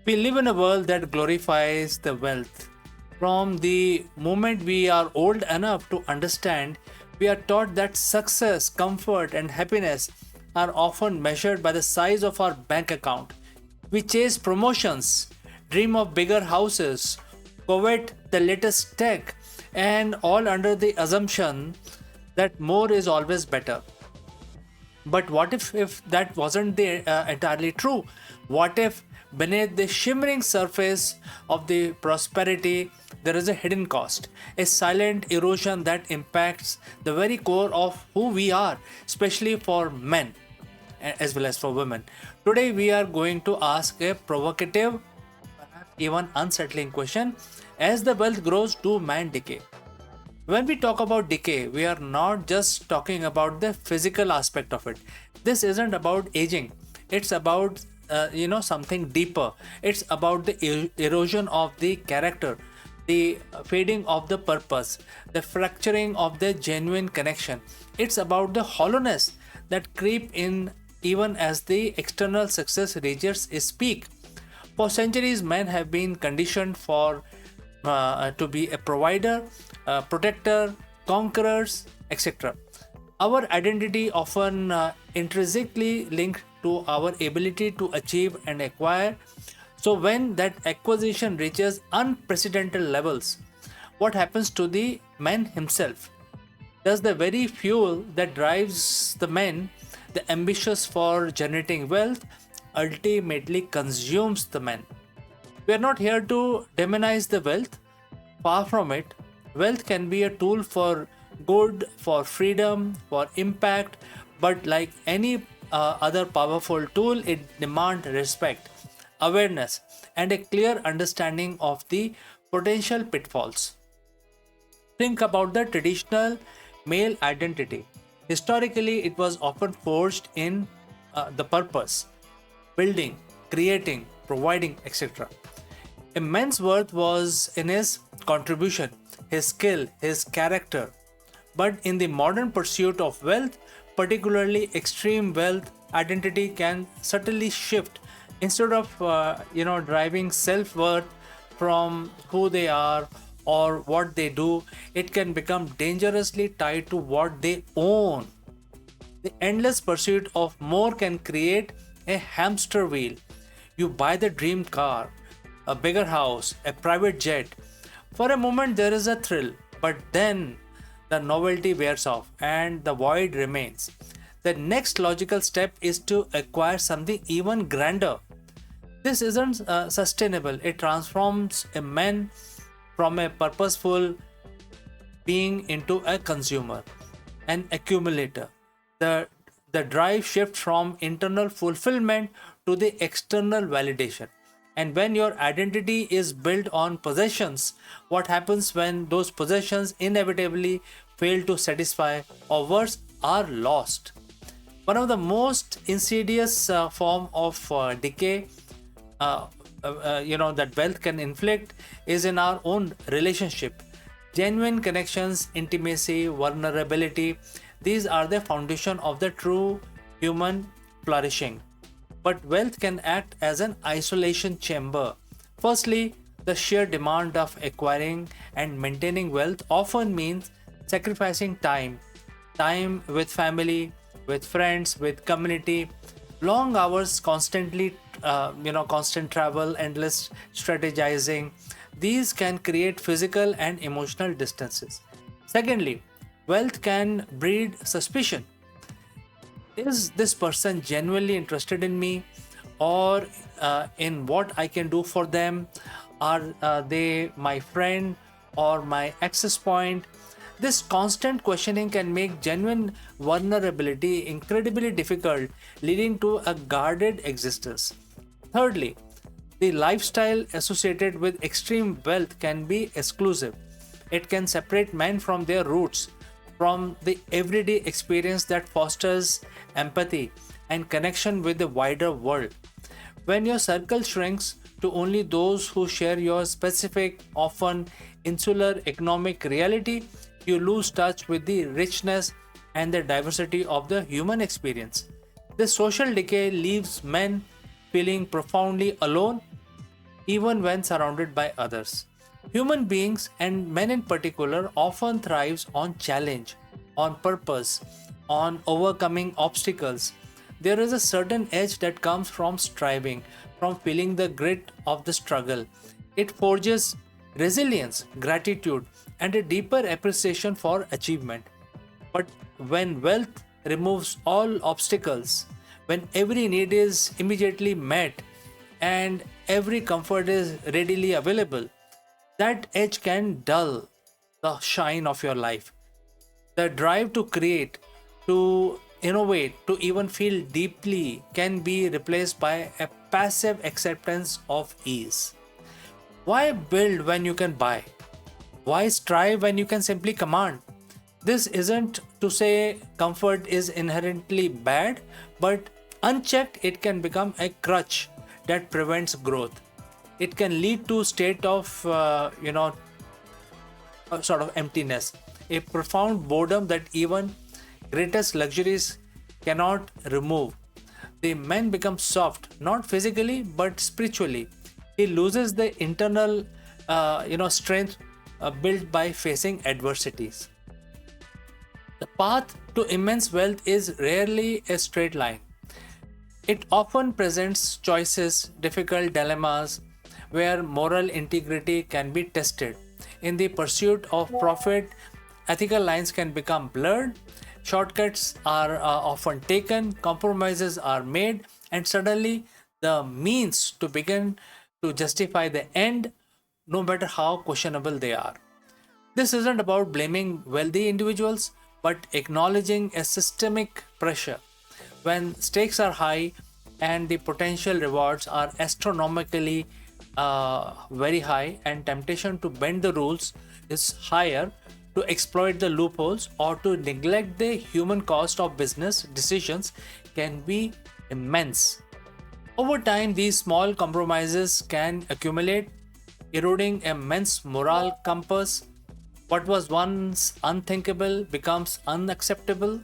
We live in a world that glorifies the wealth. From the moment we are old enough to understand, we are taught that success, comfort, and happiness are often measured by the size of our bank account. We chase promotions, dream of bigger houses, covet the latest tech, and all under the assumption that more is always better. But what if that wasn't entirely true? What if beneath the shimmering surface of the prosperity there is a hidden cost, a silent erosion that impacts the very core of who we are, especially for men as well as for women? Today we are going to ask a provocative, perhaps even unsettling question: as the wealth grows, do man decay? When we talk about decay, we are not just talking about the physical aspect of it. This isn't about aging. It's about something deeper. It's about the erosion of the character, the fading of the purpose, the fracturing of the genuine connection. It's about the hollowness that creep in even as the external success reaches its peak. For centuries, men have been conditioned to be a provider, a protector, conquerors, etc. Our identity often intrinsically linked to our ability to achieve and acquire. So when that acquisition reaches unprecedented levels, what happens to the man himself? Does the very fuel that drives the man, the ambitious for generating wealth, ultimately consumes the man? We are not here to demonize the wealth. Far from it. Wealth can be a tool for good, for freedom, for impact, but like any other powerful tool, it demands respect, awareness, and a clear understanding of the potential pitfalls. Think about the traditional male identity. Historically, it was often forged in the purpose, building, creating, providing, etc. A man's worth was in his contribution, his skill, his character. But in the modern pursuit of wealth, particularly extreme wealth, identity can subtly shift. Instead of driving self-worth from who they are or what they do, it can become dangerously tied to what they own. The endless pursuit of more can create a hamster wheel. You buy the dream car, a bigger house, a private jet. For a moment, there is a thrill, but then the novelty wears off and the void remains. The next logical step is to acquire something even grander. This isn't sustainable. It transforms a man from a purposeful being into a consumer, an accumulator. The, the drive shifts from internal fulfillment to the external validation. And when your identity is built on possessions, what happens when those possessions inevitably fail to satisfy or worse, are lost? One of the most insidious form of decay that wealth can inflict is in our own relationship. Genuine connections, intimacy, vulnerability, these are the foundation of the true human flourishing. But wealth can act as an isolation chamber. Firstly, the sheer demand of acquiring and maintaining wealth often means sacrificing time with family, with friends, with community, long hours, constant travel, endless strategizing. These can create physical and emotional distances. Secondly, wealth can breed suspicion. Is this person genuinely interested in me or in what I can do for them? Are they my friend or my access point? This constant questioning can make genuine vulnerability incredibly difficult, leading to a guarded existence. Thirdly, the lifestyle associated with extreme wealth can be exclusive. It can separate men from their roots, from the everyday experience that fosters empathy and connection with the wider world. When your circle shrinks to only those who share your specific, often insular economic reality, you lose touch with the richness and the diversity of the human experience. This social decay leaves men feeling profoundly alone, even when surrounded by others. Human beings, and men in particular, often thrives on challenge, on purpose, on overcoming obstacles. There is a certain edge that comes from striving, from feeling the grit of the struggle. It forges resilience, gratitude, and a deeper appreciation for achievement. But when wealth removes all obstacles, when every need is immediately met and every comfort is readily available, that edge can dull the shine of your life. The drive to create, to innovate, to even feel deeply can be replaced by a passive acceptance of ease. Why build when you can buy? Why strive when you can simply command? This isn't to say comfort is inherently bad, but unchecked, it can become a crutch that prevents growth. It can lead to state of a sort of emptiness, a profound boredom that even greatest luxuries cannot remove. The man becomes soft, not physically but spiritually. He loses the internal, strength built by facing adversities. The path to immense wealth is rarely a straight line. It often presents choices, difficult dilemmas, where moral integrity can be tested. In the pursuit of profit, ethical lines can become blurred, shortcuts are often taken, compromises are made, and suddenly the means to begin to justify the end, no matter how questionable they are. This isn't about blaming wealthy individuals, but acknowledging a systemic pressure. When stakes are high and the potential rewards are astronomically very high, and temptation to bend the rules is higher, to exploit the loopholes or to neglect the human cost of business decisions can be immense. Over time, these small compromises can accumulate, eroding a man's moral compass. What was once unthinkable becomes unacceptable,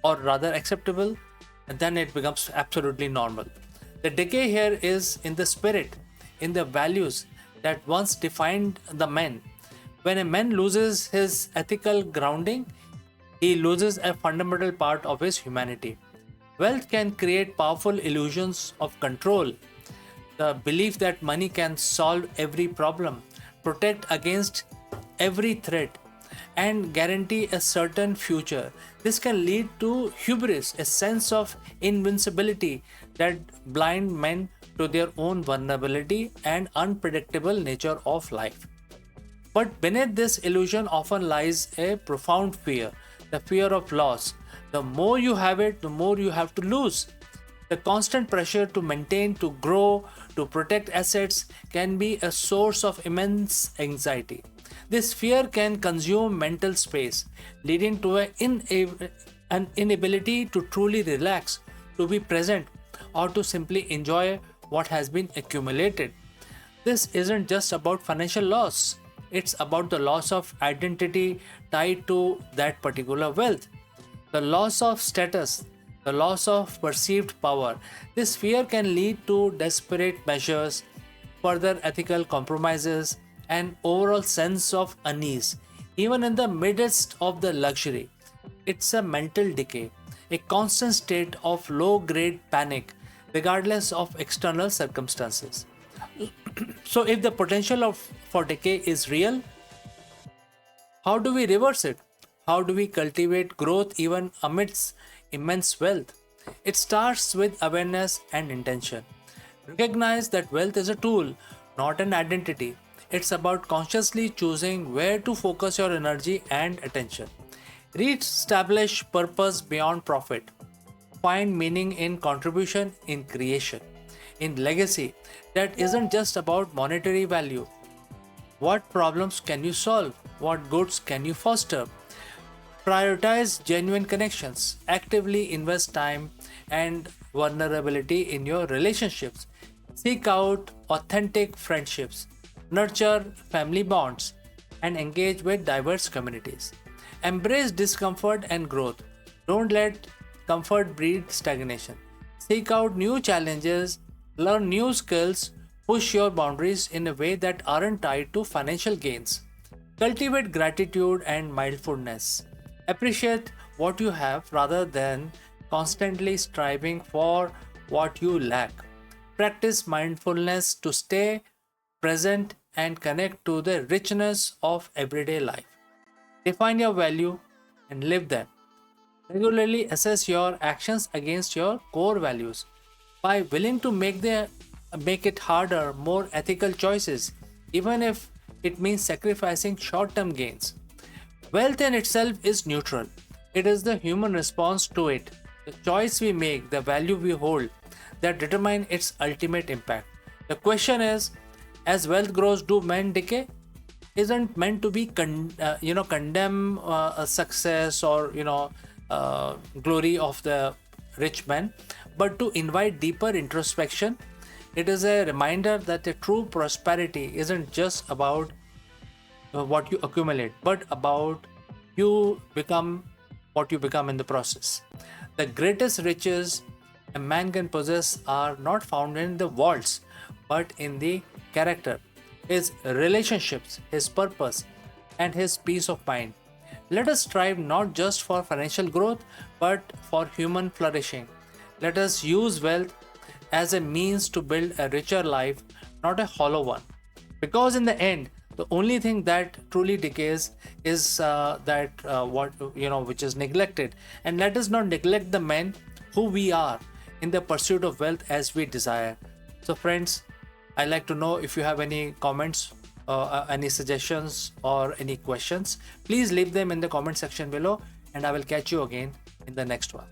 or rather acceptable, and then it becomes absolutely normal. The decay here is in the spirit, in the values that once defined the man. When a man loses his ethical grounding, he loses a fundamental part of his humanity. Wealth can create powerful illusions of control, the belief that money can solve every problem, protect against every threat, and guarantee a certain future. This can lead to hubris, a sense of invincibility that blind men to their own vulnerability and unpredictable nature of life. But beneath this illusion often lies a profound fear, the fear of loss. The more you have it, the more you have to lose. The constant pressure to maintain, to grow, to protect assets can be a source of immense anxiety. This fear can consume mental space, leading to an inability to truly relax, to be present, or to simply enjoy what has been accumulated. This isn't just about financial loss, it's about the loss of identity tied to that particular wealth, the loss of status, the loss of perceived power. This fear can lead to desperate measures, further ethical compromises, and overall sense of unease, even in the midst of the luxury. It's a mental decay, a constant state of low grade panic, regardless of external circumstances. So, if the potential for decay is real, how do we reverse it? How do we cultivate growth even amidst immense wealth? It starts with awareness and intention. Recognize that wealth is a tool, not an identity. It's about consciously choosing where to focus your energy and attention. Re-establish purpose beyond profit. Find meaning in contribution, in creation, in legacy that isn't just about monetary value. What problems can you solve? What goods can you foster? Prioritize genuine connections. Actively invest time and vulnerability in your relationships. Seek out authentic friendships. Nurture family bonds and engage with diverse communities. Embrace discomfort and growth. Don't let comfort breed stagnation. Seek out new challenges, learn new skills, Push your boundaries in a way that aren't tied to financial gains. Cultivate gratitude and mindfulness. Appreciate what you have rather than constantly striving for what you lack. Practice mindfulness to stay present and connect to the richness of everyday life. Define your value and live them. Regularly assess your actions against your core values. By willing to make it harder, more ethical choices, even if it means sacrificing short-term gains. Wealth in itself is neutral. It is the human response to it, the choice we make, the value we hold, that determine its ultimate impact. The question is, as wealth grows, do men decay? Isn't meant to be condemn a success or glory of the rich man, but to invite deeper introspection. It is a reminder that the true prosperity isn't just about what you accumulate, but about you become what you become in the process. The greatest riches a man can possess are not found in the vaults, but in the character, his relationships, his purpose, and his peace of mind. Let us strive not just for financial growth, but for human flourishing. Let us use wealth as a means to build a richer life, not a hollow one. Because in the end, the only thing that truly decays is that what which is neglected. And let us not neglect the men who we are in the pursuit of wealth as we desire. So, friends, I'd like to know if you have any comments, any suggestions, or any questions. Please leave them in the comment section below, and I will catch you again in the next one.